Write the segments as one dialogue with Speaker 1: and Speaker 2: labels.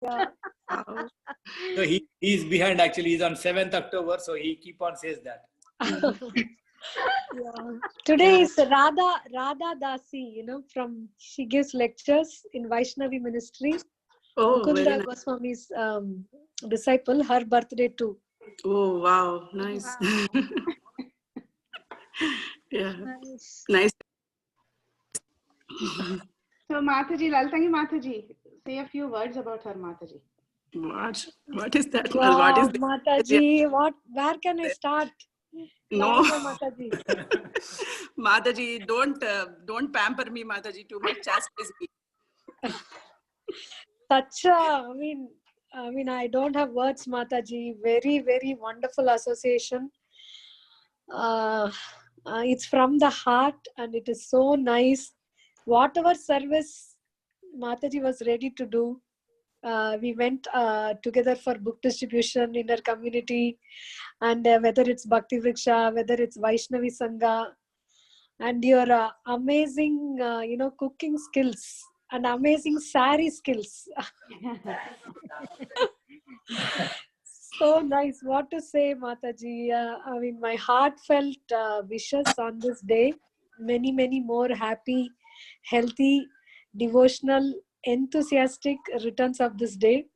Speaker 1: Yeah.
Speaker 2: So he's behind actually. He's on 7th October, so he keep on says that.
Speaker 1: Yeah. Today is Radha Dasi, she gives lectures in Vaishnavi ministry.
Speaker 3: Oh, very
Speaker 1: Mukunda
Speaker 3: nice.
Speaker 1: Goswami's disciple, her birthday too.
Speaker 3: Oh, wow. Nice.
Speaker 4: Wow.
Speaker 3: Yeah.
Speaker 4: Nice.
Speaker 3: Nice.
Speaker 5: So Mataji, Laltangi Mataji, say a few words about her, Mataji.
Speaker 3: What is that?
Speaker 1: Wow,
Speaker 3: What is that?
Speaker 1: Mataji, where can I start?
Speaker 3: No.
Speaker 1: Mataji.
Speaker 3: Mataji, don't pamper me, Mataji, too much. Chastise me.
Speaker 1: I don't have words, Mataji. Very, very wonderful association. It's from the heart and it is so nice. Whatever service Mataji was ready to do, we went together for book distribution in our community, and whether it's Bhakti Vriksha, whether it's Vaishnavi Sangha, and your amazing, cooking skills and amazing sari skills. So nice. What to say, Mataji? My heartfelt wishes on this day. Many, many more happy, healthy, devotional, enthusiastic returns of this day.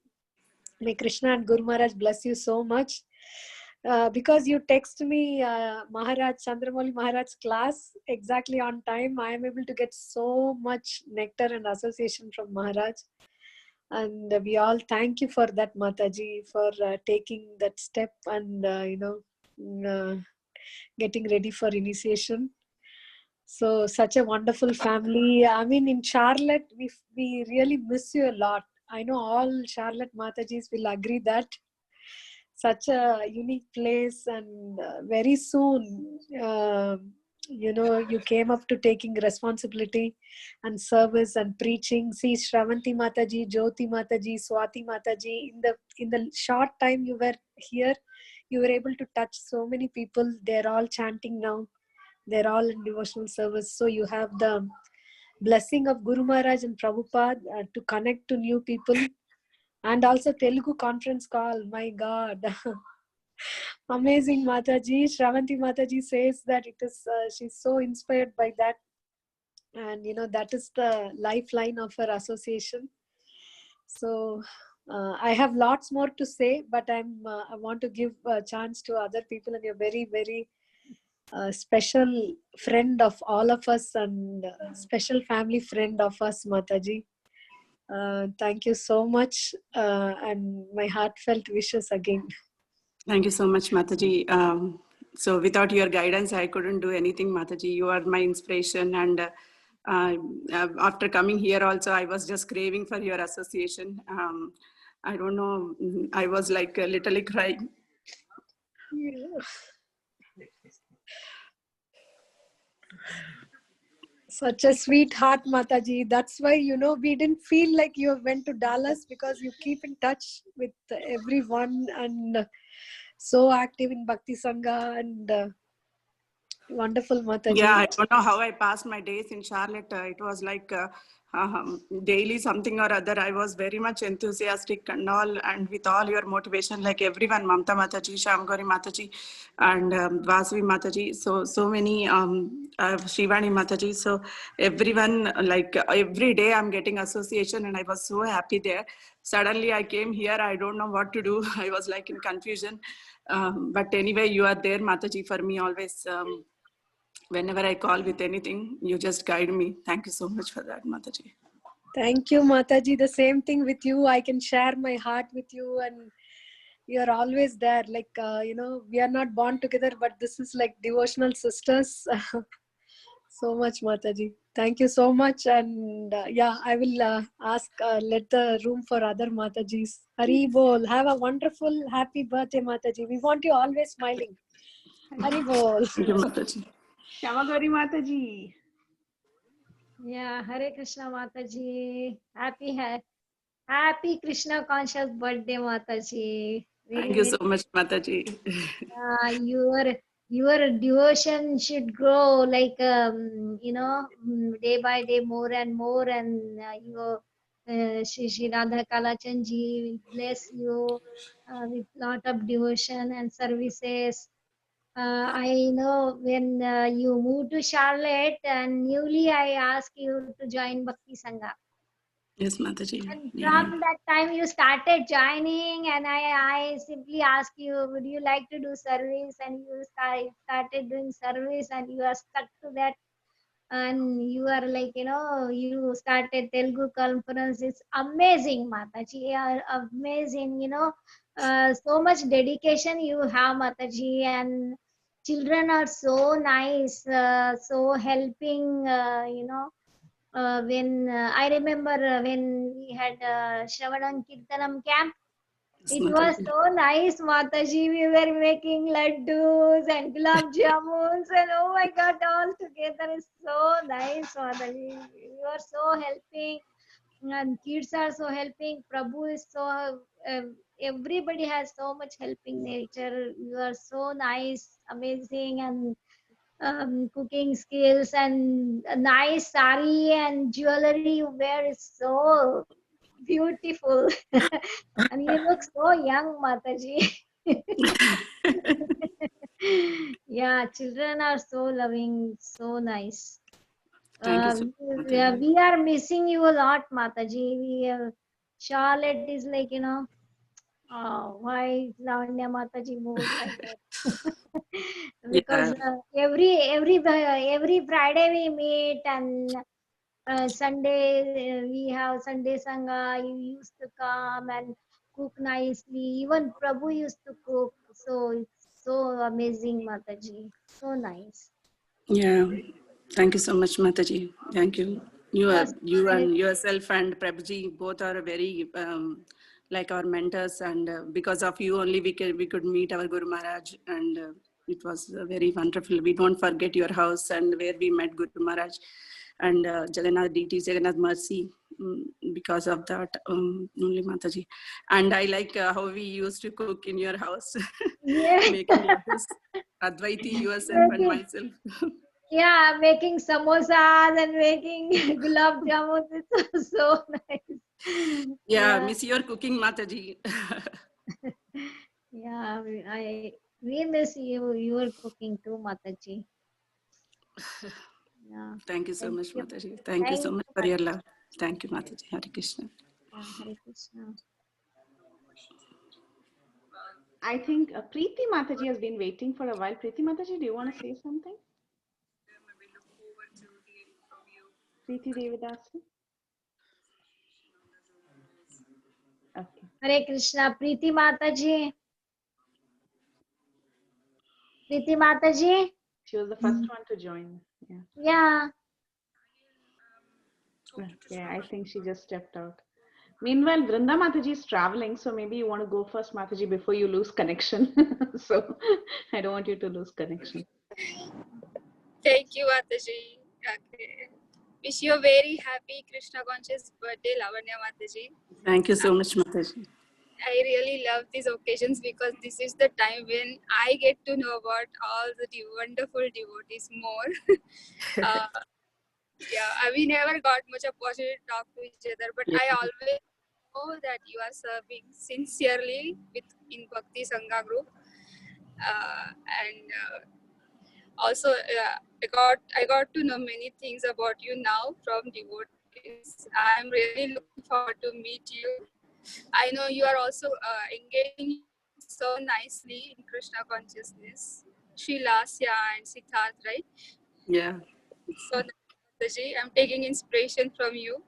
Speaker 1: May Krishna and Guru Maharaj bless you so much. Because you text me Maharaj, Chandramouli Maharaj's class exactly on time, I am able to get so much nectar and association from Maharaj. And we all thank you for that, Mataji, for taking that step and, getting ready for initiation. So such a wonderful family. In Charlotte, we really miss you a lot. I know all Charlotte Matajis will agree that. Such a unique place, and very soon, you came up to taking responsibility and service and preaching. See, Shravanti Mataji, Jyoti Mataji, Swati Mataji, in the short time you were here, you were able to touch so many people. They're all chanting now. They're all in devotional service. So you have the blessing of Guru Maharaj and Prabhupada to connect to new people. And also Telugu conference call, my God. Amazing, Mataji. Shravanti Mataji says that it is, she's so inspired by that. And, that is the lifeline of her association. So I have lots more to say, but I want to give a chance to other people, and you're very, very special friend of all of us and special family friend of us, Mataji. Thank you so much, and my heartfelt wishes again.
Speaker 3: Thank you so much, Mataji. So without your guidance, I couldn't do anything, Mataji. You are my inspiration. And after coming here also, I was just craving for your association. I don't know, I was like literally crying.
Speaker 1: Yeah. Such a sweetheart, Mataji. That's why, we didn't feel like you went to Dallas, because you keep in touch with everyone and so active in Bhakti Sangha and wonderful, Mataji.
Speaker 3: Yeah, I don't know how I passed my days in Charlotte. It was like daily something or other. I was very much enthusiastic and all, and with all your motivation, like everyone, Mamta Mataji, Shamgori Mataji, and Vasavi Mataji. So many, Shivani Mataji. So everyone, like every day I'm getting association, and I was so happy there. Suddenly I came here. I don't know what to do. I was like in confusion. But anyway, you are there, Mataji, for me always. Whenever I call with anything, you just guide me. Thank you so much for that, Mataji.
Speaker 1: Thank you, Mataji. The same thing with you. I can share my heart with you, and you're always there. Like, we are not born together, but this is like devotional sisters. So much, Mataji. Thank you so much. And I will let the room for other Matajis. Hari Bol. Have a wonderful, happy birthday, Mataji. We want you always smiling. Hari Bol.
Speaker 3: Thank you, Mataji.
Speaker 5: Shamagori Mataji.
Speaker 4: Yeah, Hare Krishna Mataji. Happy Krishna conscious birthday, Mataji. Really,
Speaker 3: Thank you so much, Mataji.
Speaker 4: Your devotion should grow like day by day more and more, and Shri Radha Kalachan ji will bless you with lot of devotion and services. I know when you moved to Charlotte and newly I asked you to join Bhakti Sangha.
Speaker 3: Yes, Mataji.
Speaker 4: And
Speaker 3: Yeah.
Speaker 4: from that time you started joining and I simply asked you, would you like to do service? And you started doing service and you are stuck to that. And you are like, you started Telugu conference. It's amazing, Mataji. You are amazing, so much dedication you have, Mataji. And children are so nice, so helping, when I remember when we had Shravanam Kirtanam camp,
Speaker 3: Yes,
Speaker 4: it was
Speaker 3: Mataji.
Speaker 4: so nice, Mataji. We were making laddus and gulab jamuns, and oh my God, all together is so nice, Mataji. You are so helping, and kids are so helping. Prabhu is so. Everybody has so much helping nature. You are so nice, amazing, and cooking skills and a nice sari and jewelry you wear is so beautiful. And you look so young, Mataji. Yeah, children are so loving, so nice.
Speaker 3: Thank you so much, Mataji.
Speaker 4: We are missing you a lot, Mataji. Charlotte is like, oh, why Lavanya Mataji moved like that? Because
Speaker 3: Yeah.
Speaker 4: every Friday we meet and Sunday we have Sunday Sangha. You used to come and cook nicely. Even Prabhu used to cook. So it's so amazing, Mataji. So nice.
Speaker 3: Yeah. Thank you so much, Mataji. Thank you.
Speaker 4: Yes,
Speaker 3: You
Speaker 4: Hare
Speaker 3: and yourself and Prabhuji both are very like our mentors, and because of you only we could meet our Guru Maharaj, and it was very wonderful. We don't forget your house and where we met Guru Maharaj and Jagannath DT, Jagannath Mercy. Because of that, only Mataji. And I like how we used to cook in your house,
Speaker 4: Yeah.
Speaker 3: making laddus. Advaiti, yourself and
Speaker 4: Making,
Speaker 3: myself.
Speaker 4: yeah, making samosas and making gulab jamun. It's so nice.
Speaker 3: Yeah,
Speaker 4: Yeah,
Speaker 3: miss your cooking, Mataji.
Speaker 4: yeah. We miss you. You are cooking too, Mataji. Yeah.
Speaker 3: Thank you so
Speaker 4: Thank
Speaker 3: much,
Speaker 4: you.
Speaker 3: Mataji. Thank you
Speaker 4: Thank
Speaker 3: so much
Speaker 4: you,
Speaker 3: for your
Speaker 4: Mataji.
Speaker 3: love. Thank you, Mataji. Hare Krishna.
Speaker 4: Yeah, Hare Krishna.
Speaker 5: I think Preeti Mataji has been waiting for a while. Preeti Mataji, do you want to say something? Preeti Devidasi? Okay.
Speaker 4: Hare Krishna. Preeti Mataji. Preeti Mataji.
Speaker 5: She was the first one to join. Yeah.
Speaker 4: Yeah.
Speaker 5: Yeah, I think she just stepped out. Meanwhile, Vrinda Mataji is traveling, so maybe you want to go first, Mataji, before you lose connection. So I don't want you to lose connection.
Speaker 6: Thank you, Mataji. Okay. Wish you a very happy Krishna conscious birthday, Lavanya Mataji.
Speaker 3: Thank you so much, Mataji.
Speaker 6: I really love these occasions because this is the time when I get to know about all the wonderful devotees more. We never got much opportunity to talk to each other, but
Speaker 3: Yeah.
Speaker 6: I always know that you are serving sincerely in Bhakti Sangha group. Also, I got to know many things about you now from devotees. I'm really looking forward to meet you. I know you are also engaging so nicely in Krishna consciousness. Sri Lasya and Siddharth, right?
Speaker 3: Yeah.
Speaker 6: So, Mataji, I'm taking inspiration from you.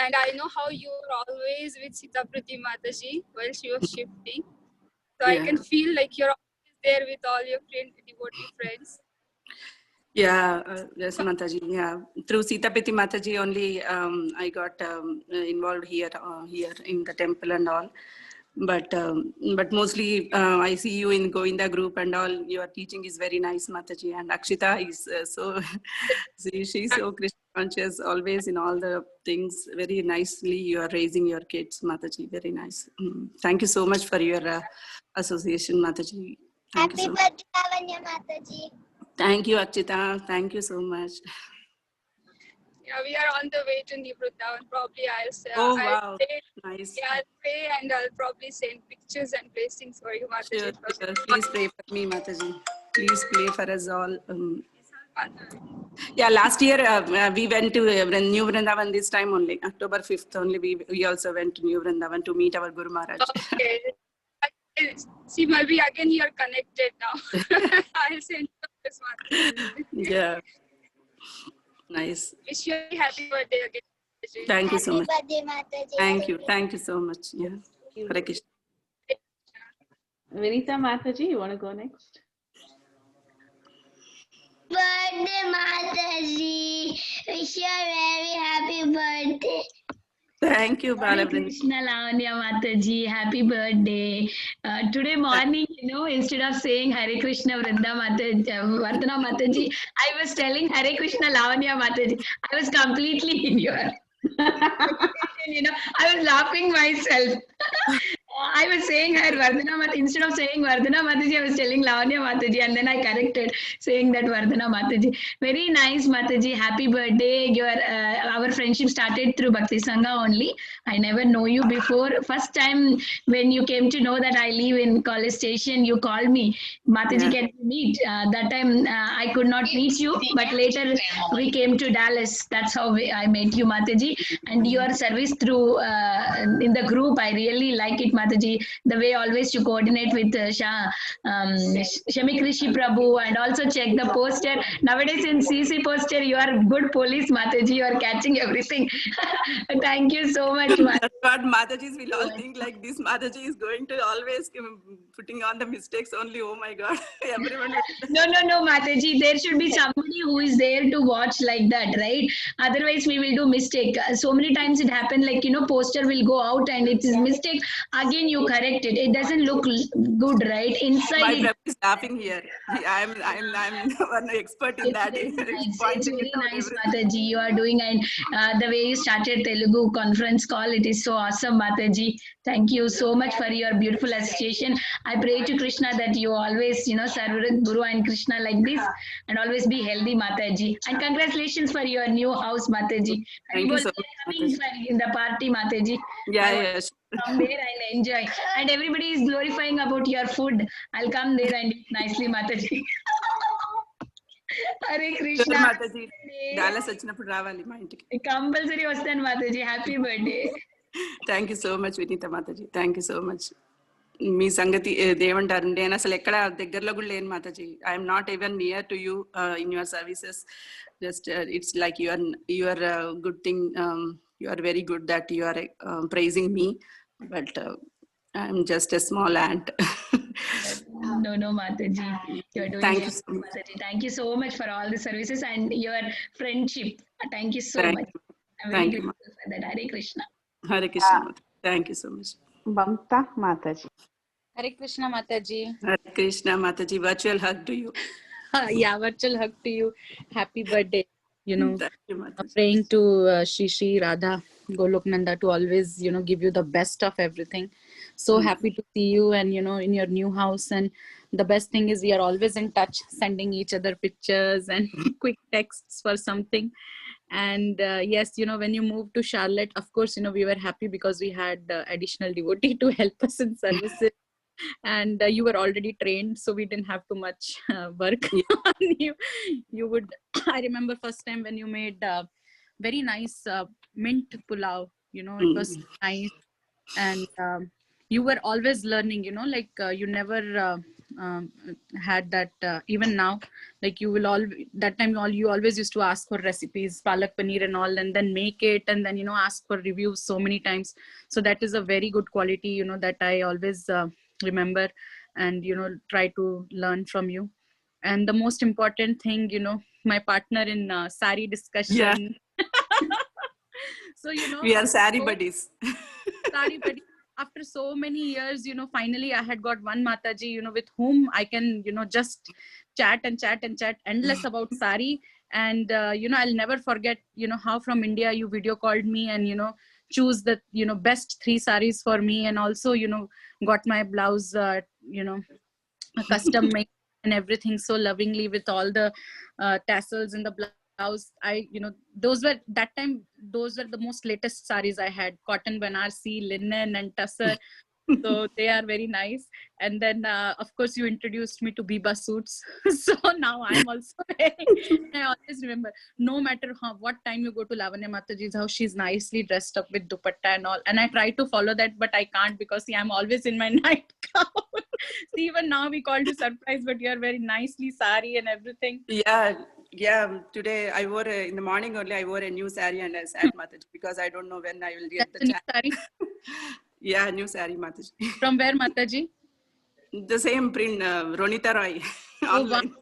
Speaker 6: And I know how you are always with Sita Priti Mataji while she was shifting. So I
Speaker 3: Yeah.
Speaker 6: can feel like you're always there with all your devotee friends.
Speaker 3: Yeah, yes, Mataji. Yeah, through Sita Piti Mataji only I got involved here in the temple and all. But mostly I see you in Govinda group and all. Your teaching is very nice, Mataji. And Akshita is she's so Krishna conscious, always in all the things. Very nicely you are raising your kids, Mataji. Very nice. Thank you so much for your association, Mataji. Thank you so much.
Speaker 7: Happy birthday, Lavanya Mataji.
Speaker 3: Thank you, Akshita. Thank you so much.
Speaker 6: Yeah, we are on the way to New Vrindavan. Probably
Speaker 3: Oh,
Speaker 6: I'll
Speaker 3: wow.
Speaker 6: pray.
Speaker 3: Nice.
Speaker 6: Yeah, I'll pray and I'll probably send pictures and blessings for you,
Speaker 3: Sure,
Speaker 6: Mataji.
Speaker 3: sure. Please pray for me, Mataji. Please pray for us all. Yeah, last year we went to New Vrindavan this time only, October 5th only. We also went to New Vrindavan to meet our Guru Maharaj.
Speaker 6: Okay. See, maybe again you're connected now. I'll send you this one.
Speaker 3: Yeah. Nice.
Speaker 6: Wish you a happy birthday again. Mataji.
Speaker 3: Thank you so much.
Speaker 4: Happy birthday, Mataji.
Speaker 3: Thank you. Thank you so much. Yeah. Hare Krishna.
Speaker 5: Vinita Mataji, you want to go next?
Speaker 4: Birthday, Mataji. Wish you a very happy birthday.
Speaker 3: Thank you,
Speaker 7: Hare
Speaker 3: Balabrinda.
Speaker 7: Krishna Lavanya Mataji, happy birthday. Today morning, instead of saying Hare Krishna Vrinda Mataji, Vardhana Mataji, I was telling Hare Krishna Lavanya Mataji. I was completely in your I was laughing myself. I was saying her Vardhana Mataji, instead of saying Vardhana Mataji, I was telling Lavanya Mataji, and then I corrected saying that Vardhana Mataji. Very nice, Mataji. Happy birthday. Our friendship started through Bhakti Sangha only. I never know you before. First time when you came to know that I live in College Station, you called me. Mataji, can we meet? That time I could not meet you, but later we came to Dallas. That's how I met you, Mataji. And your service through in the group, I really like it, Mataji. The way always you coordinate with Shamik Rishi Prabhu, and also check the poster. Nowadays in CC poster, you are good police, Mataji. You are catching everything. Thank you so much, Mataji.
Speaker 3: That's what Matajis will all think, like this Mataji is going to always putting on the mistakes only. Oh my God. Everyone.
Speaker 7: No, Mataji. There should be somebody who is there to watch like that, right? Otherwise, we will do mistake. So many times it happened, like, poster will go out and it is mistake. Again, you correct it. It doesn't look good, right? Inside
Speaker 3: My
Speaker 7: it.
Speaker 3: friend is laughing here. I'm one expert in that.
Speaker 7: It's
Speaker 3: Pointing
Speaker 7: very
Speaker 3: it out
Speaker 7: nice,
Speaker 3: everything.
Speaker 7: Mataji. You are doing, and the way you started Telugu conference call, it is so awesome, Mataji. Thank you so much for your beautiful association. I pray to Krishna that you always, serve Guru and Krishna like this, and always be healthy, Mataji. And congratulations for your new house, Mataji.
Speaker 3: Thank you so
Speaker 7: Coming in the party, Mataji.
Speaker 3: Yeah.
Speaker 7: Come there and enjoy. And everybody is glorifying about your food. I'll come there and eat nicely, Mataji. Hare Krishna.
Speaker 3: Mataji. Dallas వచ్చినప్పుడు రావాలి మా ఇంటికి.
Speaker 7: Compulsory వస్తాను, Mataji. Happy birthday.
Speaker 3: Thank you so much, Vinita Mataji. Thank you so much. మీ సంగతి ఏమంటారు, నేను అసలు ఎక్కడ దగ్గరలో కూడా లేను Mataji. I'm not even near to you in your services. Just it's like your good thing. You are very good that you are praising me, but I'm just a small ant.
Speaker 7: No, Mataji. You're doing
Speaker 3: Thank you
Speaker 7: well,
Speaker 3: so much.
Speaker 7: Mataji. Thank you so much for all the services and your friendship. Thank you so much. I'm very grateful for that. Hare Krishna.
Speaker 3: Hare Krishna. Thank you so much.
Speaker 5: Mamta Mataji.
Speaker 8: Hare Krishna Mataji.
Speaker 3: Hare Krishna Mataji. Virtual hug to you.
Speaker 8: Yeah, virtual hug to you. Happy birthday.
Speaker 3: Thank you, Mataji.
Speaker 8: Praying to Shri Radha Goloknanda to always, give you the best of everything. So happy to see you and, in your new house. And the best thing is we are always in touch, sending each other pictures and quick texts for something. And yes, when you moved to Charlotte, of course, we were happy because we had additional devotee to help us in services. And you were already trained, so we didn't have too much work on you. You would, I remember first time when you made very nice mint pulao, it was nice. And you were always learning, like you never had that, even now, like you will that time you always used to ask for recipes, palak paneer and all, and then make it, and then, ask for reviews so many times. So that is a very good quality, that I always remember and, try to learn from you. And the most important thing, my partner in sari discussion. So,
Speaker 3: we are sari buddies.
Speaker 8: Sari buddies. After so many years, finally I had got one Mataji, with whom I can, just chat endless about sari. And, I'll never forget, how from India you video called me and, choose the, best 3 saris for me. And also, got my blouse, custom made and everything so lovingly with all the tassels in the blouse blouse. Those were that time. Those were the most latest saris I had: cotton, Banarsi, linen, and tussar. So they are very nice. And then, of course, you introduced me to Biba suits. So now I'm also I always remember, no matter what time you go to Lavanya Mataji's house, she's nicely dressed up with dupatta and all. And I try to follow that, but I can't because see, I'm always in my nightgown. See, even now we called you surprise, but you're very nicely sari and everything.
Speaker 3: Yeah. Today I wore in the morning only. I wore a new sari and I sat Mataji because I don't know when I will get
Speaker 8: That's
Speaker 3: the
Speaker 8: a new
Speaker 3: chance.
Speaker 8: sari.
Speaker 3: Yeah, new sari Mataji.
Speaker 8: From where, Mataji?
Speaker 3: The same print, Ronita Roy.
Speaker 8: Oh, wow.
Speaker 3: Online.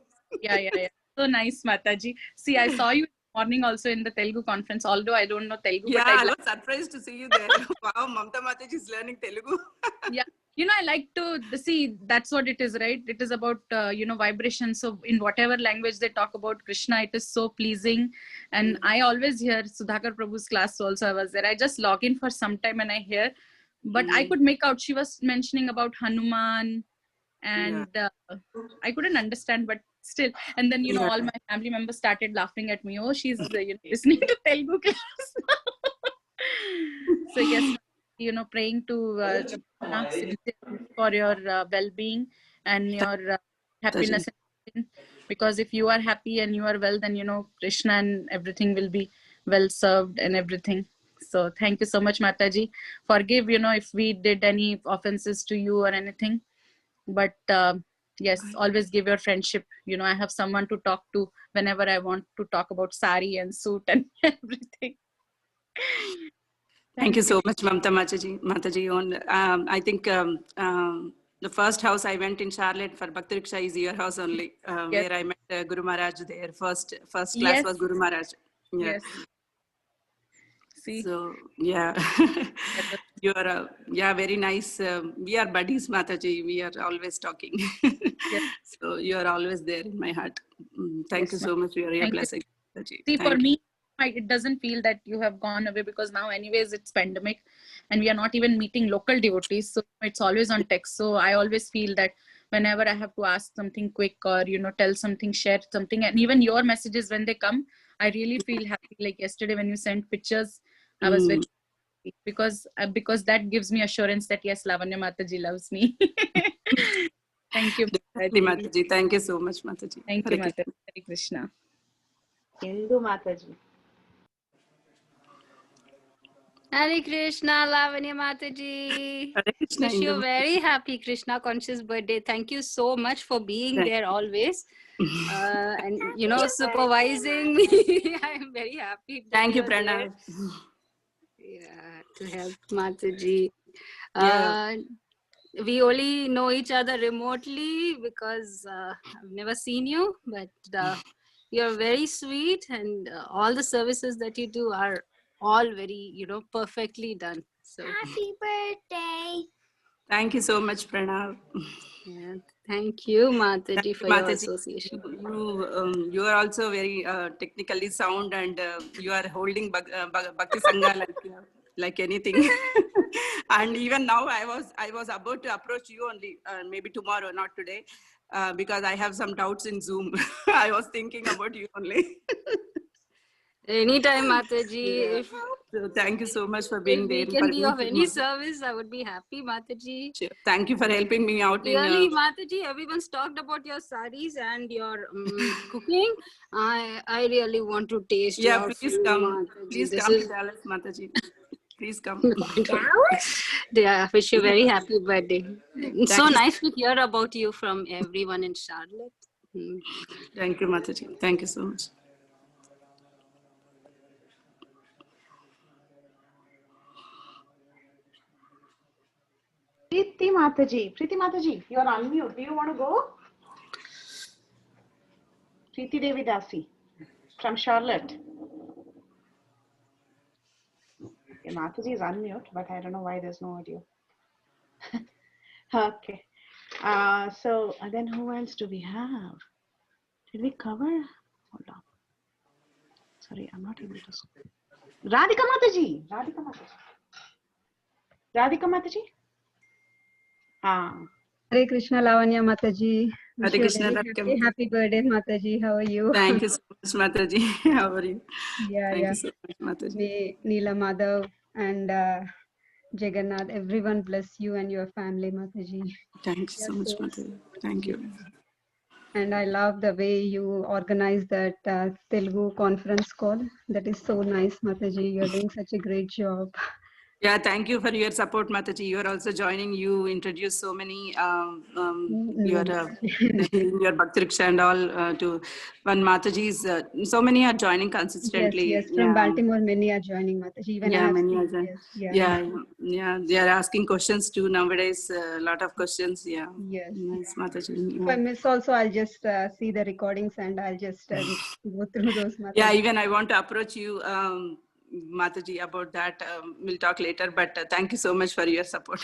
Speaker 8: Yeah. So nice, Mataji. See, I saw you in the morning also in the Telugu conference, although I don't know Telugu.
Speaker 3: Yeah,
Speaker 8: But
Speaker 3: I was surprised to see you there. Wow, Mamta Mataji is learning Telugu.
Speaker 8: Yeah, I like to see, that's what it is, right? It is about vibration. So in whatever language they talk about Krishna, it is so pleasing. And I always hear Sudhakar Prabhu's class also. I was there. I just log in for some time and I hear, but I could make out she was mentioning about Hanuman, and I couldn't understand, but still. And then all my family members started laughing at me. Oh, she's listening to Telugu class. So yes, praying to for your well-being and your happiness, because if you are happy and you are well, then Krishna and everything will be well served and everything. So thank you so much, Mataji. Forgive if we did any offenses to you or anything, but yes, always give your friendship. I have someone to talk to whenever I want to talk about sari and suit and everything.
Speaker 3: Thank you so much, Mamta Mataji. I think the first house I went in Charlotte for Bhakti Riksha is your house only, where I met Guru Maharaj there. First class was Guru Maharaj. Yeah.
Speaker 8: Yes. See.
Speaker 3: So yeah, you are very nice. We are buddies, Mataji. We are always talking.
Speaker 8: Yes.
Speaker 3: So you are always there in my heart. Thank you so much for your blessing, Mataji.
Speaker 8: See, for me, it doesn't feel that you have gone away, because now anyways it's pandemic and we are not even meeting local devotees, so it's always on text. So I always feel that whenever I have to ask something quick or tell something, share something, and even your messages when they come, I really feel happy. Like yesterday when you sent pictures, I was very happy because that gives me assurance that yes, Lavanya Mataji loves me. Thank you,
Speaker 3: Mataji. Thank you so much, Mataji.
Speaker 8: Thank you, Mataji. Hare Krishna.
Speaker 5: Indu Mataji.
Speaker 9: Hare Krishna, Lavanya Mataji. Wish you a very happy Krishna conscious birthday. Thank you so much for being there always. And supervising me. I am very happy.
Speaker 3: Thank you, Pranav.
Speaker 9: Yeah, to help Mataji. We only know each other remotely because I've never seen you, but you're very sweet, and all the services that you do are all very, perfectly done. So
Speaker 4: happy birthday.
Speaker 3: Thank you so much, Pranav.
Speaker 9: Yeah, thank you, Mataji, for your association.
Speaker 3: You are also very technically sound, and you are holding Bhakti Sangha like anything. And even now, I was about to approach you only, maybe tomorrow, not today, because I have some doubts in Zoom. I was thinking about you only.
Speaker 9: Anytime, Mataji.
Speaker 3: Yeah. So thank you so much for being there.
Speaker 9: If we can be of any service, I would be happy, Mataji.
Speaker 3: Sure. Thank you for helping me out.
Speaker 9: Really, Mataji, everyone's talked about your saris and your cooking. I really want to taste your
Speaker 3: please
Speaker 9: food,
Speaker 3: come.
Speaker 9: Mataji.
Speaker 3: Please come to Dallas, Mataji. Please come.
Speaker 9: Yeah, wish you a very happy birthday. It's so nice to hear about you from everyone in Charlotte.
Speaker 3: Thank you, Mataji. Thank you so much.
Speaker 5: Preeti Mataji, you're on mute. Do you want to go? Preeti Devi Dasi from Charlotte. Okay, Mataji is on mute, but I don't know why there's no audio. Okay. So then who else do we have? Did we cover? Hold on. Sorry, I'm not able to see. Radhika Mataji.
Speaker 10: Hare Krishna Lavanya Mataji. Wish
Speaker 3: Hare
Speaker 10: you a
Speaker 3: Krishna,
Speaker 10: very
Speaker 3: Rakam.
Speaker 10: happy birthday, Mataji. How are you?
Speaker 3: Thank you so much, Mataji. How are you?
Speaker 10: Yeah,
Speaker 3: Thank
Speaker 10: yeah.
Speaker 3: you so much, Mataji.
Speaker 10: May Neela Madhav and Jagannath, everyone bless you and your family, Mataji.
Speaker 3: Thank you
Speaker 10: You're
Speaker 3: so much,
Speaker 10: so
Speaker 3: Mataji.
Speaker 10: sweet.
Speaker 3: Thank you.
Speaker 10: And I love the way you organize that Telugu conference call. That is so nice, Mataji. You're doing such a great job.
Speaker 3: Yeah, thank you for your support, Mataji. You are also joining. You introduced so many your your Bhakti Riksha and all to one Mataji's. So many are joining
Speaker 10: Yes,
Speaker 3: consistently.
Speaker 10: yes. From
Speaker 3: Yeah.
Speaker 10: Baltimore, many are joining, Mataji. Even I
Speaker 3: Yeah,
Speaker 10: have
Speaker 3: many
Speaker 10: seen.
Speaker 3: are joining.
Speaker 10: Yes, yeah.
Speaker 3: Yeah. They are asking questions too nowadays. A lot of questions. Yeah.
Speaker 10: Yes.
Speaker 3: Nice, Mataji.
Speaker 10: If I miss also, I'll just see the recordings and I'll just go through those, Mataji.
Speaker 3: Yeah, even I want to approach you, Mataji, about that. We'll talk later, but thank you so much for your support.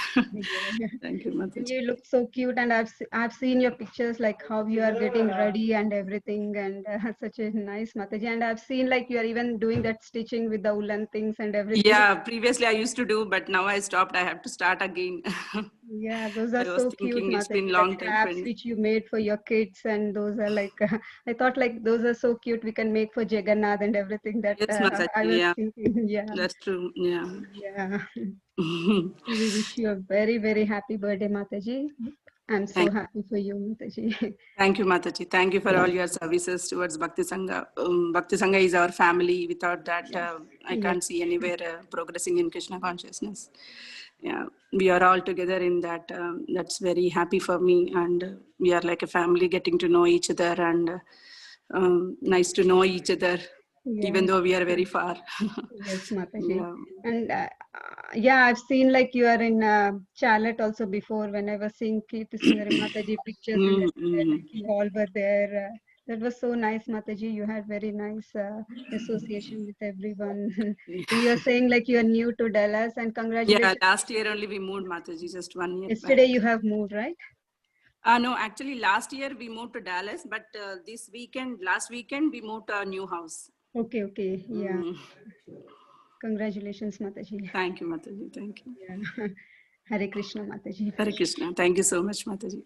Speaker 3: Thank you, Mataji.
Speaker 10: And you look so cute, and I've seen your pictures, like how you are getting ready and everything, and such a nice Mataji. And I've seen like you are even doing that stitching with the woolen things and everything.
Speaker 3: Yeah, previously I used to do, but now I stopped. I have to start again.
Speaker 10: Yeah, those are
Speaker 3: I was
Speaker 10: so
Speaker 3: thinking
Speaker 10: cute,
Speaker 3: it's been
Speaker 10: Mataji.
Speaker 3: long
Speaker 10: Like
Speaker 3: time.
Speaker 10: hats which you made for your kids, and those are like I thought like those are so cute. We can make for Jagannath and everything. That
Speaker 3: Yes, Mataji,
Speaker 10: I was
Speaker 3: yeah.
Speaker 10: thinking. Yeah,
Speaker 3: That's true. Yeah.
Speaker 10: yeah. We wish you a very, very happy birthday, Mataji. I'm so happy for you, Mataji.
Speaker 3: Thank you, Mataji. Thank you for all your services towards Bhakti Sangha. Bhakti Sangha is our family. Without that, I can't see anywhere progressing in Krishna consciousness. Yeah, we are all together in that. That's very happy for me. And we are like a family, getting to know each other, and nice to know each other, even though we are very far.
Speaker 10: Yes, Mataji.
Speaker 3: Yeah.
Speaker 10: And yeah, I've seen like you are in Charlotte also before when I was seeing Kirti Sundari Mataji pictures and everywhere, like you all were there. That was so nice, Mataji. You had very nice association with everyone. And you are saying like you are new to Dallas, and
Speaker 3: Yeah,
Speaker 10: congratulations.
Speaker 3: last year only we moved, Mataji, just 1 year
Speaker 10: Yesterday
Speaker 3: back.
Speaker 10: you have moved, right?
Speaker 3: No, actually last year we moved to Dallas, but last weekend we moved to our new house.
Speaker 10: Okay, okay. Yeah. Congratulations, Mataji.
Speaker 3: Thank you, Mataji. Thank you.
Speaker 10: Yeah. Hare Krishna, Mataji.
Speaker 3: Hare Krishna. Thank you so much, Mataji.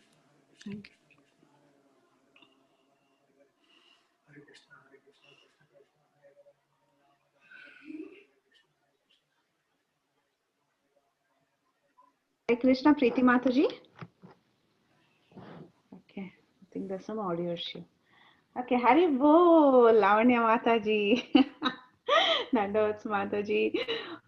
Speaker 3: Thank you.
Speaker 5: Hare Krishna, Preeti Mataji. Okay, I think there's some audio issue. Okay, Hari Bol, Lavanya Mataji. Dandavats Mataji.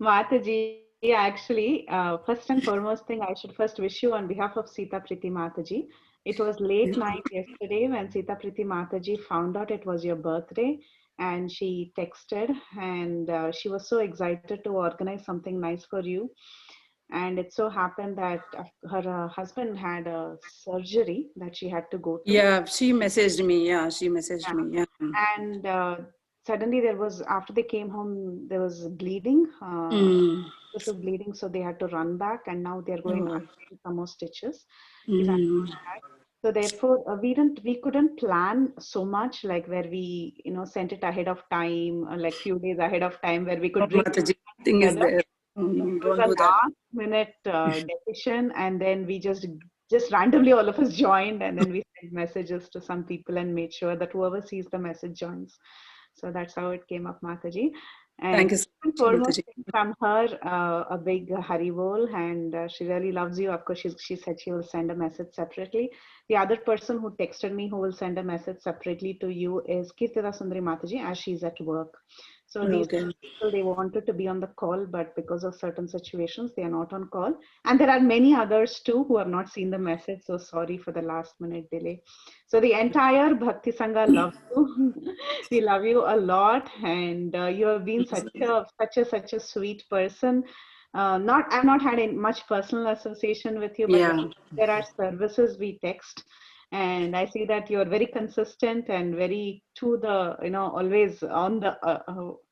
Speaker 5: Mataji, actually, first and foremost thing, I should first wish you on behalf of Sita Priti Mataji. It was late night yesterday when Sita Priti Mataji found out it was your birthday, and she texted, and she was so excited to organize something nice for you. And it so happened that her husband had a surgery that she had to go to.
Speaker 3: Yeah, she messaged me. Yeah, she messaged me. Yeah.
Speaker 5: And suddenly there was, after they came home, there was bleeding, excessive bleeding. So they had to run back, and now they're going to some more stitches. So therefore, we couldn't plan so much, like where we, sent it ahead of time, like few days ahead of time, where we could bring
Speaker 3: Mataji, thing is there.
Speaker 5: it was a last minute decision, and then we just randomly all of us joined, and then we sent messages to some people and made sure that whoever sees the message joins. So that's how it came up, Mataji. And
Speaker 3: thank you so much,
Speaker 5: foremost
Speaker 3: Mataji.
Speaker 5: from her, a big Haribol, and she really loves you. Of course, she said she will send a message separately. The other person who texted me who will send a message separately to you is Kirtida Sundari Mataji, as she's at work. So these people, they wanted to be on the call, but because of certain situations, they are not on call. And there are many others too who have not seen the message. So sorry for the last minute delay. So the entire Bhakti Sangha loves you. We love you a lot, and you have been such a sweet person. I've not had much personal association with you, but there are services we text. And I see that you're very consistent and very to the, always on the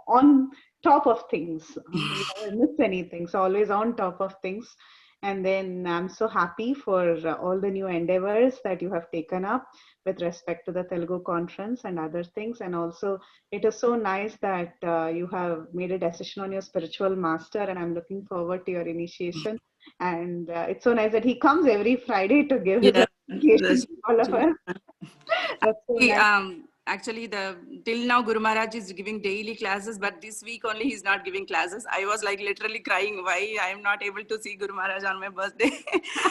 Speaker 5: on top of things. You never miss anything, so always on top of things. And then I'm so happy for all the new endeavors that you have taken up with respect to the Telugu conference and other things. And also, it is so nice that you have made a decision on your spiritual master, and I'm looking forward to your initiation. And it's so nice that he comes every Friday to give his
Speaker 3: Yeah,
Speaker 5: appreciation
Speaker 3: that's
Speaker 5: to all of
Speaker 3: true.
Speaker 5: us. That's so nice.
Speaker 3: Actually, till now Guru Maharaj is giving daily classes, but this week only he's not giving classes. I was like literally crying why I am not able to see Guru Maharaj on my birthday.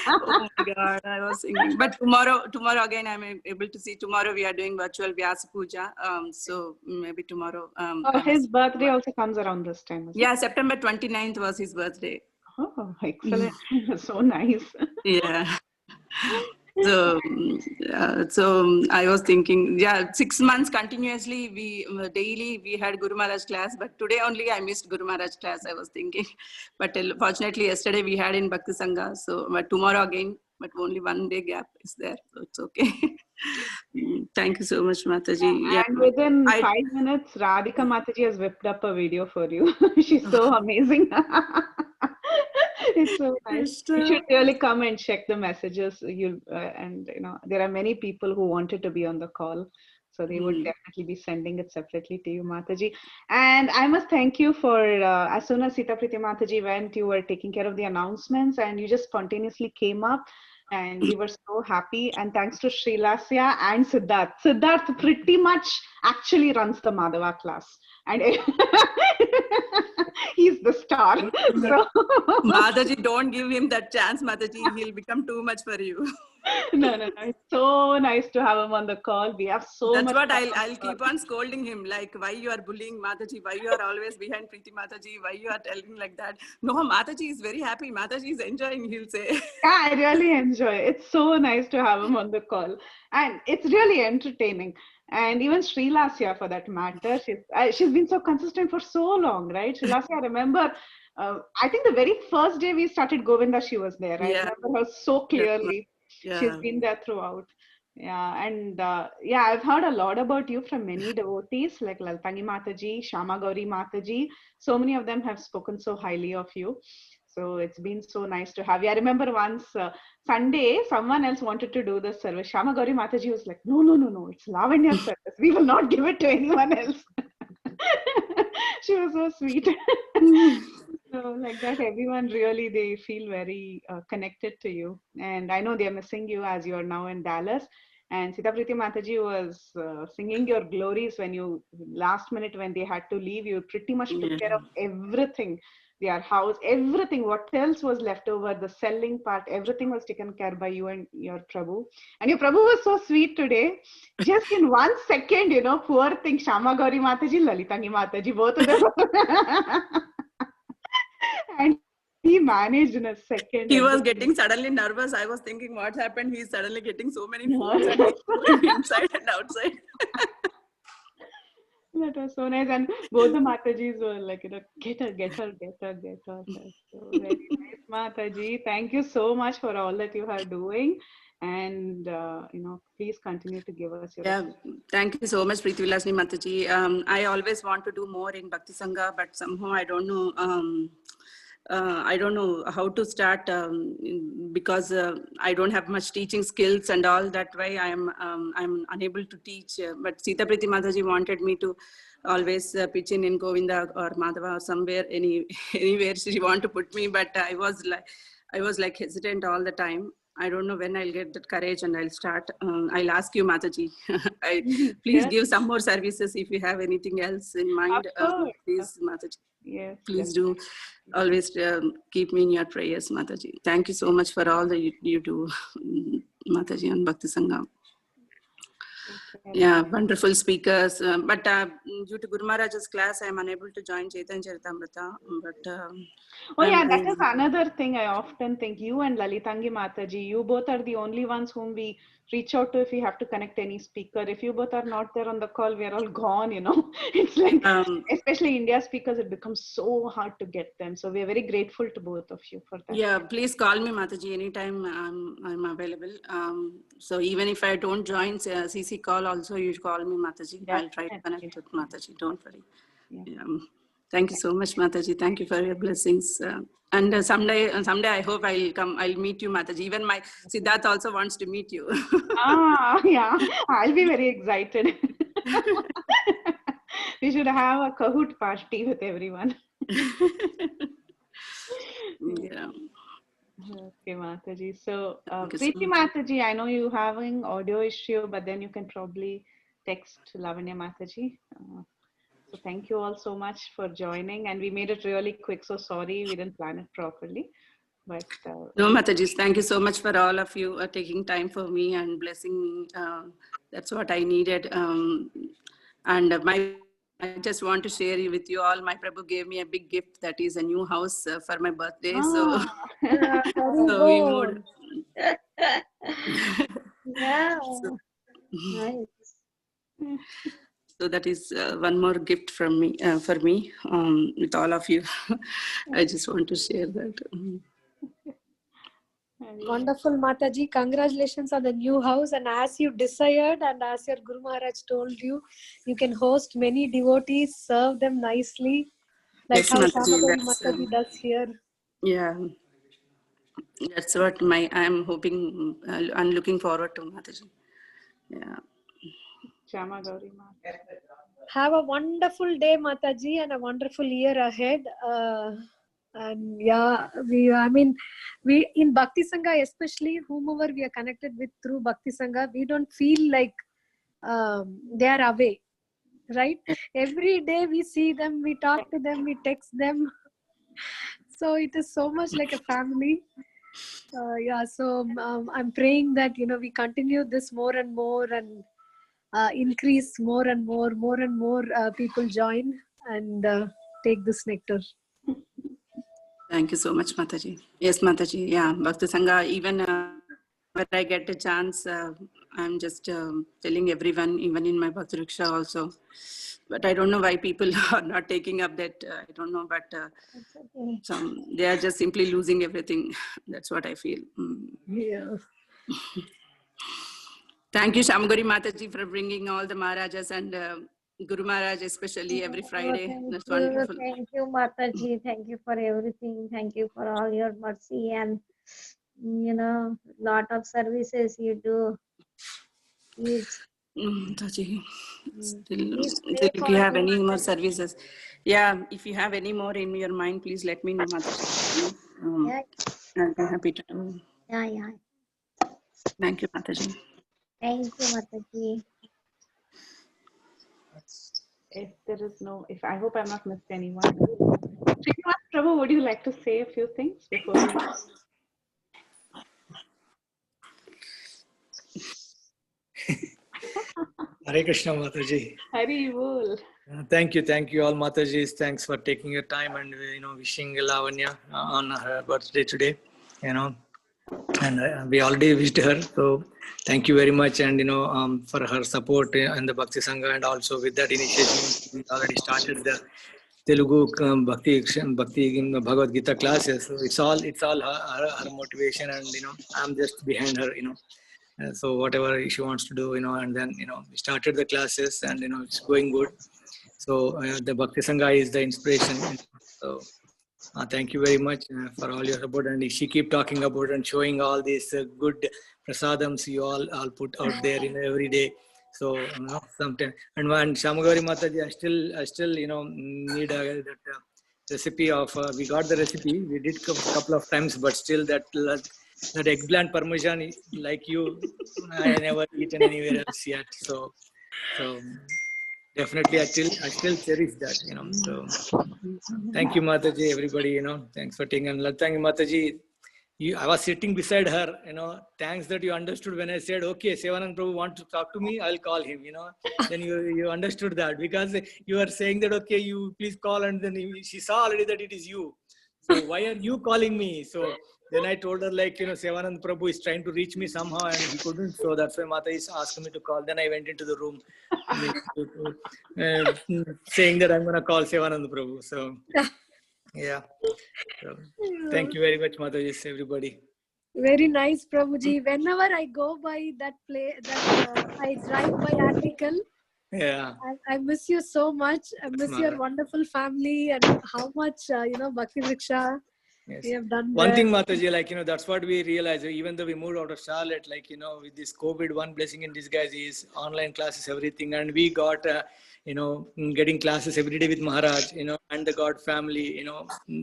Speaker 3: Oh my God, I was thinking. But tomorrow again I'm able to see. Tomorrow we are doing virtual Vyasa Puja. So maybe tomorrow.
Speaker 5: Oh, his birthday also comes around this time, is it?
Speaker 3: Yeah, September 29th was his birthday.
Speaker 5: Oh, excellent. So nice.
Speaker 3: Yeah. So I was thinking, yeah, 6 months continuously, daily we had Guru Maharaj class, but today only I missed Guru Maharaj class, I was thinking. But fortunately yesterday we had in Bhakti Sangha, so but tomorrow again, but only 1 day gap is there, so it's okay. Thank you so much, Mataji. Yeah.
Speaker 5: And within 5 minutes, Radhika Mataji has whipped up a video for you. She's so amazing. It's so nice. You should really come and check the messages. And there are many people who wanted to be on the call, so they would definitely be sending it separately to you, Mataji. And I must thank you for as soon as Sita Priti Mataji went, you were taking care of the announcements, and you just spontaneously came up. And we were so happy. And thanks to Srilasya and Siddharth. Siddharth pretty much actually runs the Madhava class. And he's the star. So
Speaker 3: Mataji, don't give him that chance, Mataji. He'll become too much for you.
Speaker 5: No. It's so nice to have him on the call. We have so
Speaker 3: That's
Speaker 5: much.
Speaker 3: what I'll keep on scolding him. Like, why you are bullying Mataji? Why you are always behind Preeti Mataji? Why you are telling like that? No, Mataji is very happy. Mataji is enjoying, he'll say.
Speaker 5: Yeah, I really enjoy it. It's so nice to have him on the call. And it's really entertaining. And even Srilasya, for that matter, she's been so consistent for so long, right? Srilasya, I remember, I think the very first day we started Govinda, she was there. I remember her so clearly.
Speaker 3: Yeah.
Speaker 5: She's been there throughout. Yeah, and I've heard a lot about you from many devotees like Lalitangi Mataji, Shama Gauri Mataji. So many of them have spoken so highly of you. So it's been so nice to have you. I remember once Sunday, someone else wanted to do this service. Shama Gauri Mataji was like, no, it's Lavanya's service. We will not give it to anyone else. She was so sweet. So like that, everyone really, they feel very connected to you. And I know they're missing you as you are now in Dallas. And Sita Priti Mataji was singing your glories when you, last minute when they had to leave, you pretty much took care of everything. Their house, everything, what else was left over, the selling part, everything was taken care by you and your Prabhu. And your Prabhu was so sweet today. Just in 1 second, poor thing, Shama Gauri Mataji, Lalitangi Mataji, both of them. And he managed in a second.
Speaker 3: He was getting suddenly nervous. I was thinking, what happened? He's suddenly getting so many phones and he's going inside and outside.
Speaker 5: That was so nice. And both the Matajis were like, get her. So very nice, Mataji. Thank you so much for all that you are doing. And, please continue to give us your...
Speaker 3: Yeah, thank you so much, Preeti Vilasini Mataji. I always want to do more in Bhakti Sangha, but somehow I don't know. I don't know how to start because I don't have much teaching skills and all that way. I'm unable to teach. But Sita Priti Mataji wanted me to always pitch in Govinda or Madhava or somewhere, anywhere she want to put me. But I was like hesitant all the time. I don't know when I'll get that courage and I'll start. I'll ask you, Mataji. Please give some more services if you have anything else in mind. Please, Mataji.
Speaker 5: Yes,
Speaker 3: please do always keep me in your prayers, Mataji. Thank you so much for all that you do, Mataji and Bhakti Sangha. Yeah, wonderful speakers. But due to Guru Maharaj's class, I am unable to join Chaitanya Charitamrita. But
Speaker 5: that is another thing I often think. You and Lalitangi Mataji, you both are the only ones whom we reach out to if we have to connect any speaker. If you both are not there on the call, we are all gone, It's like, especially India speakers, it becomes so hard to get them. So we are very grateful to both of you for that.
Speaker 3: Yeah, please call me, Mataji, anytime I'm available. So even if I don't join CC call, also you call me, Mataji. Yeah, I'll try to connect with Mataji. Don't worry. Yeah. Thank you so much, Mataji. Thank you for your blessings. And someday I hope I'll meet you, Mataji. Even my Siddharth also wants to meet you.
Speaker 5: Yeah, I'll be very excited. We should have a Kahoot party with everyone.
Speaker 3: Yeah.
Speaker 5: Okay, Mataji. So,
Speaker 3: Thank you so
Speaker 5: Preeti
Speaker 3: much.
Speaker 5: Mataji, I know you having audio issue, but then you can probably text Lavanya Mataji. So thank you all so much for joining, and we made it really quick. So sorry we didn't plan it properly, but
Speaker 3: No, Mataji, thank you so much for all of you taking time for me and blessing me. That's what I needed. And I just want to share with you all. My Prabhu gave me a big gift, that is a new house for my birthday. So, so we moved.
Speaker 4: Yeah,
Speaker 3: So,
Speaker 4: nice.
Speaker 3: so that is one more gift from me for me with all of you. I just want to share that.
Speaker 1: Wonderful, Mataji. Congratulations on the new house. And as you desired and as your Guru Maharaj told you, you can host many devotees, serve them nicely, like
Speaker 3: Yes,
Speaker 1: how
Speaker 3: Mataji,
Speaker 1: Shamagari
Speaker 3: that's
Speaker 1: Mataji does here.
Speaker 3: yeah. That's what I'm hoping and looking forward to, Mataji. Yeah.
Speaker 5: Shama Gauri Ma.
Speaker 1: Have a wonderful day, Mataji, and a wonderful year ahead. And yeah, we in Bhakti Sangha, especially whomever we are connected with through Bhakti Sangha, we don't feel like they are away, right? Every day we see them, we talk to them, we text them. So it is so much like a family. Yeah, so I'm praying that we continue this more and more and increase more and more people join and take this nectar.
Speaker 3: Thank you so much, Mataji. Yes, Mataji. Yeah, Bhakti Sangha, even when I get a chance, I'm just telling everyone, even in my Bhakti Riksha also. But I don't know why people are not taking up that. I don't know, but they are just simply losing everything. That's what I feel.
Speaker 1: Yeah.
Speaker 3: Thank you, Shamagari Mataji, for bringing all the Maharajas and Guru Maharaj, especially every Friday. That's wonderful.
Speaker 4: Thank you, Mataji. Thank you for everything. Thank you for all your mercy and lot of services you do. Please.
Speaker 3: Mataji, still,
Speaker 4: Please pray
Speaker 3: if
Speaker 4: for
Speaker 3: you have
Speaker 4: me,
Speaker 3: any more
Speaker 4: Mataji.
Speaker 3: services, yeah, if you have any more in your mind, please let me know, Mataji.
Speaker 4: Yeah.
Speaker 3: I'll be happy to do.
Speaker 4: Yeah.
Speaker 3: Thank you, Mataji.
Speaker 4: Thank you, Mataji.
Speaker 5: If there is no, if I hope I'm not missed anyone. Srinivas Prabhu, would you like to say a few things before we?
Speaker 2: Hare Krishna, Mataji.
Speaker 5: Hari Bol.
Speaker 2: Thank you all, Matajis. Thanks for taking your time and wishing Lavanya on her birthday today. And we already wished her, so thank you very much, and for her support in the Bhakti Sangha, and also with that initiative we already started the Telugu Bhakti Bhagavad Gita classes. So it's all her motivation, and I'm just behind her. So whatever she wants to do, and then we started the classes, and it's going good. So the Bhakti Sangha is the inspiration. So thank you very much for all your support, and she keep talking about and showing all these good prasadams you all put out there every day. So sometimes, and Shamagari Mataji, I still need that recipe of. We got the recipe. We did a couple of times, but still that eggplant parmesan, like you, I never eaten anywhere else yet. So definitely, I still cherish that. So thank you, Mataji. Everybody, thanks for taking. And thank you, Mataji. I was sitting beside her. Thanks that you understood when I said, okay, Sevanand Prabhu wants to talk to me, I'll call him. Then you understood that, because you are saying that, okay, you please call, and then she saw already that it is you. So why are you calling me? So then I told her, like, Sevanand Prabhu is trying to reach me somehow and he couldn't. So that's why Mata is asking me to call. Then I went into the room saying that I'm going to call Sevanand Prabhu. So yeah. So, thank you very much, Mataji, everybody.
Speaker 1: Very nice, Prabhuji. Whenever I go by that I drive by Article.
Speaker 2: Yeah.
Speaker 1: I miss you so much. I miss your wonderful family and how much, Bhakti Vriksha.
Speaker 2: Yes.
Speaker 1: We have done
Speaker 2: One
Speaker 1: well.
Speaker 2: thing, Mataji, like, that's what we realized. Even though we moved out of Charlotte, like, with this COVID, one blessing in disguise is online classes, everything. And we got, getting classes every day with Maharaj, and the God family,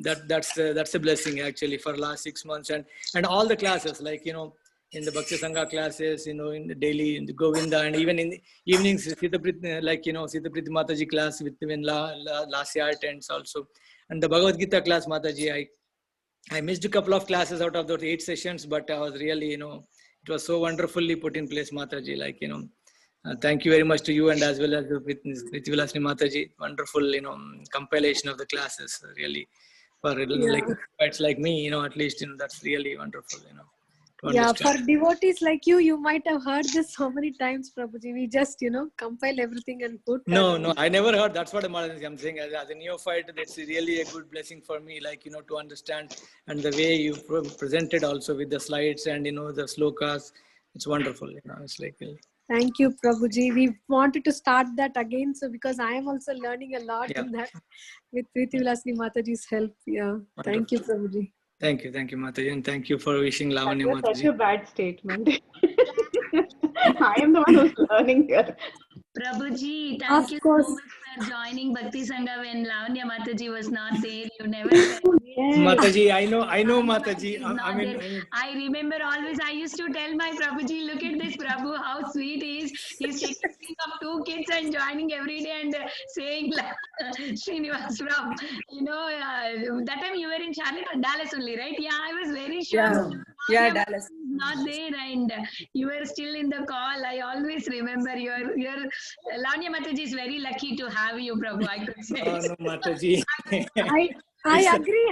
Speaker 2: that's a blessing actually for last 6 months. And all the classes, like, in the Bhakti Sangha classes, in the daily, in the Govinda, and even in the evenings, Sitapriti, like, Sitapriti Mataji class with even Lasya attends also. And the Bhagavad Gita class, Mataji, I missed a couple of classes out of those 8 sessions, but I was really, it was so wonderfully put in place, Mataji. Like, thank you very much to you and as well as with Priti Vilasini Mataji. Wonderful, compilation of the classes, really. For like it's like me, at least, that's really wonderful, to
Speaker 1: Yeah,
Speaker 2: understand.
Speaker 1: for devotees like you might have heard this so many times, Prabhuji. We just, compile everything and put.
Speaker 2: No, I never heard. That's what I'm saying. As a neophyte, that's really a good blessing for me, like, to understand. And the way you presented also with the slides and, the slokas, it's wonderful. It's like.
Speaker 1: Thank you, Prabhuji. We wanted to start that again. So because I am also learning a lot in that with Priti Vilasini Mataji's help. Yeah.
Speaker 2: Wonderful.
Speaker 1: Thank you, Prabhuji.
Speaker 2: Thank you, Mataji. And thank you for wishing Lavanya
Speaker 5: That's
Speaker 2: Mataji.
Speaker 5: such a bad statement. I am the one who's learning here.
Speaker 7: Prabhuji, thank you so much for joining Bhakti Sangha when Lavanya Mataji was not there. You never said
Speaker 2: Mataji, I know Mataji.
Speaker 7: I remember always, I used to tell my Prabhuji, look at this Prabhu, how sweet he is. He's taking care of 2 kids and joining every day and saying, Srinivas from, that time you were in Charlotte or Dallas only, right? Yeah, I was very sure.
Speaker 11: Yeah, Dallas.
Speaker 7: Not there and you were still in the call. I always remember your Lavanya Mataji is very lucky to have you, Prabhu, I could say.
Speaker 2: Oh, no, Mataji.
Speaker 1: I agree.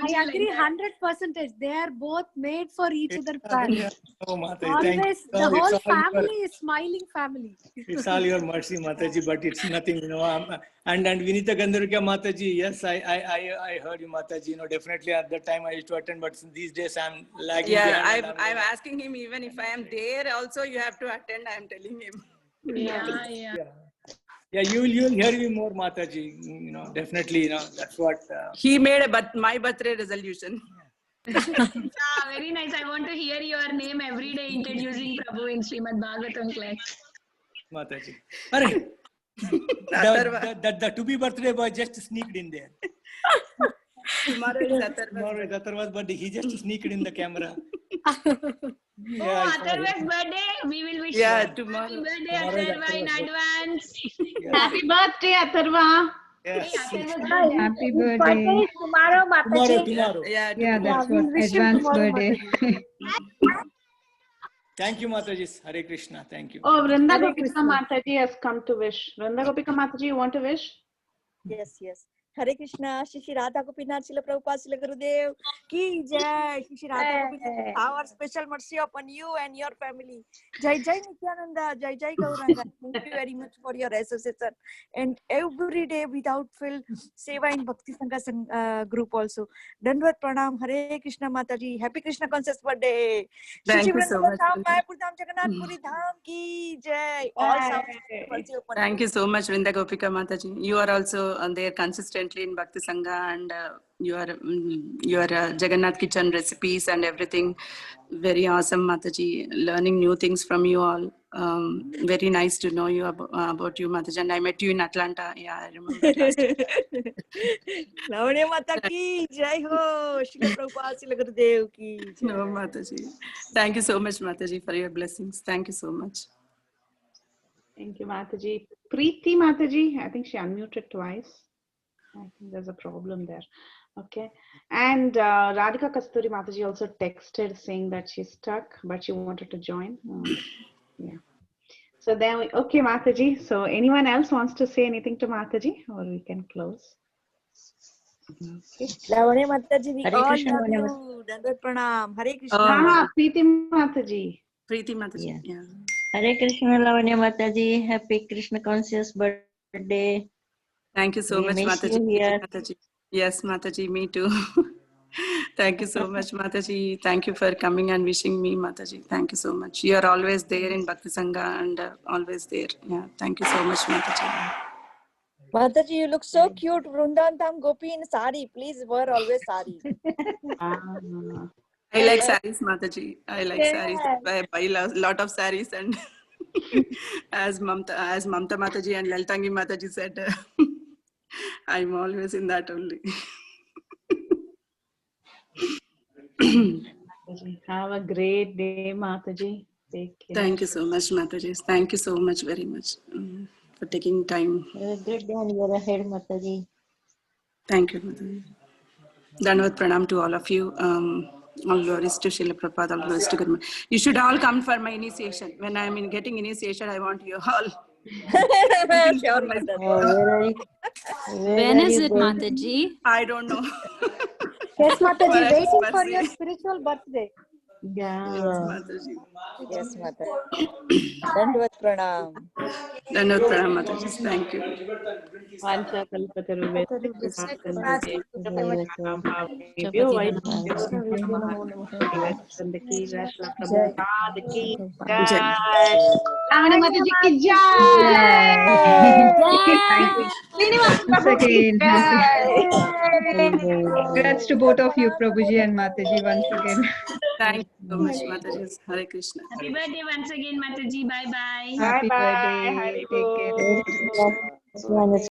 Speaker 1: I agree 100%. They are both made for each other.
Speaker 2: Oh, Mataji,
Speaker 1: always the whole family is smiling family.
Speaker 2: It's all your mercy, Mataji, but it's nothing, And Vinita Gandharvya Mataji, yes, I heard you, Mataji. Definitely at that time I used to attend, but these days I'm lagging.
Speaker 3: Yeah, I'm asking him, even if I am there, also you have to attend. I'm telling him.
Speaker 2: Yeah, you'll hear me more, Mataji. Definitely, that's what.
Speaker 3: He made my birthday resolution.
Speaker 7: Very nice. I want to hear your name every day introducing Prabhu in Srimad Bhagavatam class.
Speaker 2: Mataji. The to-be birthday boy just sneaked in there.
Speaker 3: Tomorrow is
Speaker 2: Atharva's birthday. He just sneaked in the camera.
Speaker 7: Atharva's birthday. We will wish
Speaker 3: tomorrow.
Speaker 7: Happy birthday, Atharva, in advance.
Speaker 5: Happy birthday, Atharva.
Speaker 10: Yes.
Speaker 4: Happy birthday. Tomorrow, Mataji.
Speaker 2: Tomorrow.
Speaker 10: Yeah, that's what. Advance birthday.
Speaker 2: Thank you, Mataji. Hare Krishna. Thank you.
Speaker 5: Oh, Vrinda Gopika Mataji has come to wish. Vrinda Gopika Mataji, you want to wish?
Speaker 11: Yes. Hare Krishna, Shri Radha Gopinath Srila Prabhupada Srila Gurudev ki jai. Shri Radha Gopinath, our special mercy upon you and your family. Jai Jai Nityananda, Jai Jai Gauranga. Thank you very much for your association. And every day without fail, Seva in Bhakti Sangha group also. Dandvat Pranam, Hare Krishna Mataji. Happy Krishna conscious birthday.
Speaker 3: Thank you so much.
Speaker 11: Mayapur Dham, Jagannath Puri Dham ki jai. All
Speaker 3: Thank you so much, Vrinda Gopika Mataji. You are also there consistently in Bhakti Sangha, and your Jagannath kitchen recipes and everything. Very awesome, Mataji. Learning new things from you all. Very nice to know you about you, Mataji. And I met you in Atlanta. Yeah, I remember.
Speaker 11: Lavanya Mata ki jai ho. Srila Prabhupada Srila Gurudev ki jai.
Speaker 3: No, Mataji. Thank you so much, Mataji, for your blessings. Thank you so much.
Speaker 5: Thank you, Mataji. Preeti Mataji, I think she unmuted twice. I think there's a problem there. Okay. And Radhika Kasturi Mataji also texted saying that she's stuck, but she wanted to join. Yeah. So then, okay, Mataji. So anyone else wants to say anything to Mataji, or we can close? Okay.
Speaker 11: Lavanya Mataji, we all love you. Dandvat Pranam. Hare Krishna.
Speaker 5: Preeti Mataji.
Speaker 3: Preeti Mataji. Yeah.
Speaker 12: Hare Krishna, Lavanya Mataji. Happy Krishna conscious birthday.
Speaker 3: Thank you so much, Mataji. Yes, Mataji, me too. Thank you so much, Mataji. Thank you for coming and wishing me, Mataji. Thank you so much. You are always there in Bhakti Sangha and always there. Yeah, thank you so much, Mataji.
Speaker 11: Mataji, you look so cute. Vrindavan Dham Gopi in sari. Please wear always sari.
Speaker 3: I like saris, Mataji. I like saris. I buy a lot of saris, and as Mamta Mataji and Laltangi Mataji said, I'm always in that only.
Speaker 5: Have a great day, Mataji. Take care.
Speaker 3: Thank you so much, Mataji. Thank you so much, very much, for taking time.
Speaker 12: Have a good day and you're ahead, Mataji.
Speaker 3: Thank you, Mataji. Dandavat pranam to all of you. All glories to Srila Prabhupada, all glories to Guru. You should all come for my initiation. When I am getting initiation, I want you all.
Speaker 11: Sure, Mataji.
Speaker 9: When is it, Mataji?
Speaker 3: I don't know.
Speaker 1: Yes, Mataji,
Speaker 3: Perhaps
Speaker 1: waiting for
Speaker 3: Percy.
Speaker 1: your spiritual birthday.
Speaker 5: Yeah.
Speaker 3: Yes, Mataji.
Speaker 11: Yes, Mataji. Dandavat pranam.
Speaker 3: Dandavat pranam, Mataji. Thank you.
Speaker 5: Vancha kalpataru
Speaker 7: Lavanya Mataji ki jai.
Speaker 10: Once again, congrats to both of you, Prabhuji and Mataji, once again.
Speaker 3: Thank you so much, Mataji. Hare Krishna.
Speaker 7: Happy birthday once again, Mataji. Bye bye.
Speaker 10: Happy birthday. Take care.